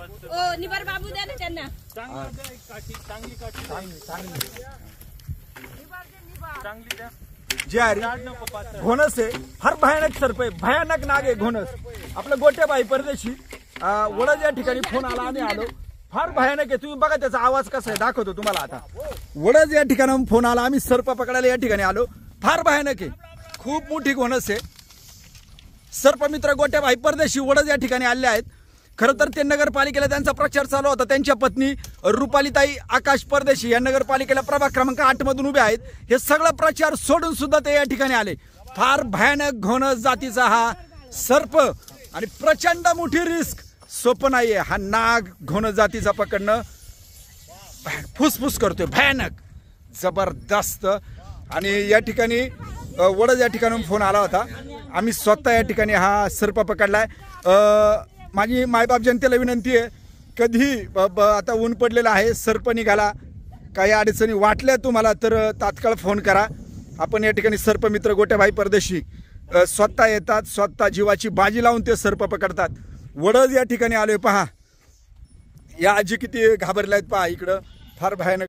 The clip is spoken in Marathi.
ओ निबर बाबू द्या ना त्यांना चांगली द्या। जे आहे घोणस आहे, फार भयानक सर्प आहे, भयानक नाग आहे घोणस। आपलं गोट्याबाई परदेशी वडद या ठिकाणी फोन आला, आम्ही आलो, फार भयानक आहे। तुम्ही बघा त्याचा आवाज कसा आहे, दाखवतो तुम्हाला आता। वडद या ठिकाणी फोन आला, आम्ही सर्प पकडायला या ठिकाणी आलो, फार भयानक आहे, खूप मोठी घोणस आहे। सर्पमित्र गोट्याबाई परदेशी वडद या ठिकाणी आले आहेत। खरं तर ते नगरपालिकेला त्यांचा प्रचार चालू होता, त्यांच्या पत्नी रुपालीताई आकाश परदेशी या नगरपालिकेला प्रभाग क्रमांक 8 मधून उभे आहेत। हे सगळं प्रचार सोडून सुद्धा ते या ठिकाणी आले। फार भयानक घोणस जातीचा हा सर्प आणि प्रचंड मोठी रिस्क, सोपं नाहीये हा नाग घोणस जातीचा पकडणं। फुसफुस करतोय, भयानक जबरदस्त। आणि या ठिकाणी वडद या ठिकाणून फोन आला होता, आम्ही स्वतः या ठिकाणी हा सर्प पकडलाय। माझी मायबाप जनतेला विनंती आहे, कधी आता ऊन पडलेलं आहे, सर्प निघाला, काही अडचणी वाटल्या तुम्हाला तर तात्काळ फोन करा। आपण या ठिकाणी सर्पमित्र गोट्याबाई परदेशी स्वतः येतात, स्वतः जीवाची बाजी लावून ते सर्प पकडतात। वडद या ठिकाणी आलोय, पहा या आजी किती घाबरल्या आहेत, पहा इकडं फार भयानक।